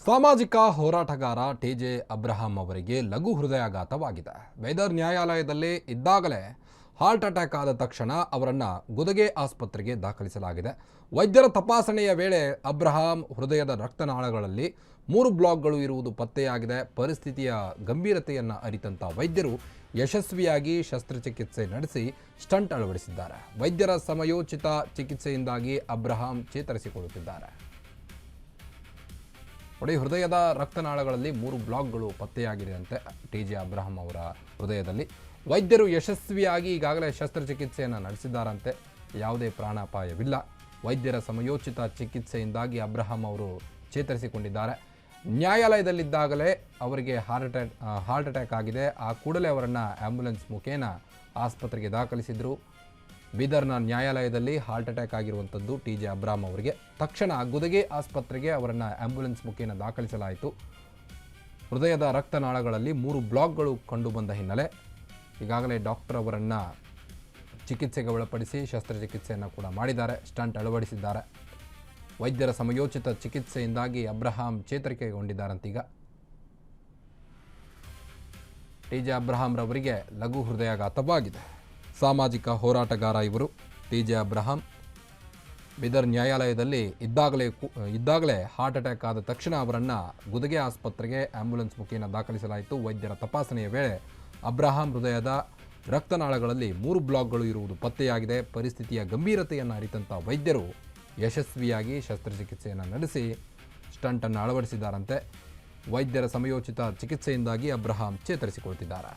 ಸಾಮಾಜಿಕ ಹೋರಾಟಗಾರ TJ Abraham ಅವರಿಗೆ ಲಘು ಹೃದಯಾಘಾತವಾಗಿದೆ. ಬೀದರ್ ನ್ಯಾಯಾಲಯದಲ್ಲಿ ಇದ್ದಾಗಲೇ ಹಾರ್ಟ್ ಅಟ್ಯಾಕ್ ಆದ ತಕ್ಷಣ ಅವರನ್ನು ಗುದಗೆ ಆಸ್ಪತ್ರೆಗೆ ದಾಖಲಿಸಲಾಗಿದೆ. ವೈದ್ಯರ ತಪಾಸಣೆಯ ವೇಳೆ ಅಬ್ರಹಾಂ ಹೃದಯದ ರಕ್ತನಾಳಗಳಲ್ಲಿ 3 ಬ್ಲಾಕ್ಗಳು ಇರುವುದು ಪತ್ತೆಯಾಗಿದೆ. ಪರಿಸ್ಥಿತಿಯ ಗಂಭೀರತೆಯನ್ನು ಅರಿತಂತ ವೈದ್ಯರು ಯಶಸ್ವಿಯಾಗಿ ಶಸ್ತ್ರಚಿಕಿತ್ಸೆ ನಡೆಸಿ ಸ್ಟಂಟ್ ಅಳವಡಿಸಿದ್ದಾರೆ. ವೈದ್ಯರ ಸಮಯೋಚಿತ ಚಿಕಿತ್ಸೆಯಿಂದಾಗಿ ಅಬ್ರಹಾಂ ಚೇತರಿಸಿಕೊಳ್ಳುತ್ತಿದ್ದಾರೆ. ಹೃದಯದ ರಕ್ತನಾಳಗಳಲ್ಲಿ 3 ಬ್ಲಾಕ್ಗಳು ಪತ್ತೆಯಾಗಿದೆ ಅಂತೆ ಟಿಜೆ ಅಬ್ರಹಾಂ ಅವರ ಹೃದಯದಲ್ಲಿ. ವೈದ್ಯರು ಯಶಸ್ವಿಯಾಗಿ ಈಗಾಗಲೇ ಶಸ್ತ್ರಚಿಕಿತ್ಸೆಯನ್ನು ನಡೆಸಿದ್ದಾರಂತೆ. ಯಾವುದೇ ಪ್ರಾಣಾಪಾಯವಿಲ್ಲ. ವೈದ್ಯರ ಸಮಯೋಚಿತ ಚಿಕಿತ್ಸೆಯಿಂದಾಗಿ ಅಬ್ರಹಾಂ ಅವರು ಚೇತರಿಸಿಕೊಂಡಿದ್ದಾರೆ. ನ್ಯಾಯಾಲಯದಲ್ಲಿದ್ದಾಗಲೇ ಅವರಿಗೆ ಹಾರ್ಟ್ ಅಟ್ಯಾಕ್ ಆಗಿದೆ. ಆ ಕೂಡಲೇ ಅವರನ್ನು ಆ್ಯಂಬುಲೆನ್ಸ್ ಮುಖೇನ ಆಸ್ಪತ್ರೆಗೆ ದಾಖಲಿಸಿದರು. ಬೀದರ್ನ ನ್ಯಾಯಾಲಯದಲ್ಲಿ ಹಾರ್ಟ್ ಅಟ್ಯಾಕ್ ಆಗಿರುವಂಥದ್ದು ಟಿಜೆ ಅಬ್ರಹಾಂ ಅವರಿಗೆ. ತಕ್ಷಣ ಗುದಗೆ ಆಸ್ಪತ್ರೆಗೆ ಅವರನ್ನು ಆ್ಯಂಬುಲೆನ್ಸ್ ಮುಖೇನ ದಾಖಲಿಸಲಾಯಿತು. ಹೃದಯದ ರಕ್ತನಾಳಗಳಲ್ಲಿ 3 ಬ್ಲಾಕ್ಗಳು ಕಂಡುಬಂದ ಹಿನ್ನೆಲೆ ಈಗಾಗಲೇ ಡಾಕ್ಟರ್ ಅವರನ್ನು ಚಿಕಿತ್ಸೆಗೆ ಒಳಪಡಿಸಿ ಶಸ್ತ್ರಚಿಕಿತ್ಸೆಯನ್ನು ಕೂಡ ಮಾಡಿದ್ದಾರೆ. ಸ್ಟಂಟ್ ಅಳವಡಿಸಿದ್ದಾರೆ. ವೈದ್ಯರ ಸಮಯೋಚಿತ ಚಿಕಿತ್ಸೆಯಿಂದಾಗಿ ಅಬ್ರಹಾಂ ಚೇತರಿಕೆಗೊಂಡಿದ್ದಾರಂತೀಗ. ಟಿಜೆ ಅಬ್ರಹಾಂ ರವರಿಗೆ ಲಘು ಹೃದಯಾಘಾತವಾಗಿದೆ. ಸಾಮಾಜಿಕ ಹೋರಾಟಗಾರ ಇವರು ಟಿಜೆ ಅಬ್ರಹಾಂ. ಬೀದರ್ ನ್ಯಾಯಾಲಯದಲ್ಲಿ ಇದ್ದಾಗಲೇ ಹಾರ್ಟ್ ಅಟ್ಯಾಕ್ ಆದ ತಕ್ಷಣ ಅವರನ್ನು ಗುದಗೆ ಆಸ್ಪತ್ರೆಗೆ ಆ್ಯಂಬುಲೆನ್ಸ್ ಮುಖೇನ ದಾಖಲಿಸಲಾಯಿತು. ವೈದ್ಯರ ತಪಾಸಣೆಯ ವೇಳೆ ಅಬ್ರಹಾಂ ಹೃದಯದ ರಕ್ತನಾಳಗಳಲ್ಲಿ 3 ಬ್ಲಾಕ್ಗಳು ಇರುವುದು ಪತ್ತೆಯಾಗಿದೆ. ಪರಿಸ್ಥಿತಿಯ ಗಂಭೀರತೆಯನ್ನು ಅರಿತಂಥ ವೈದ್ಯರು ಯಶಸ್ವಿಯಾಗಿ ಶಸ್ತ್ರಚಿಕಿತ್ಸೆಯನ್ನು ನಡೆಸಿ ಸ್ಟಂಟನ್ನು ಅಳವಡಿಸಿದ್ದಾರಂತೆ. ವೈದ್ಯರ ಸಮಯೋಚಿತ ಚಿಕಿತ್ಸೆಯಿಂದಾಗಿ ಅಬ್ರಹಾಂ ಚೇತರಿಸಿಕೊಳ್ತಿದ್ದಾರೆ.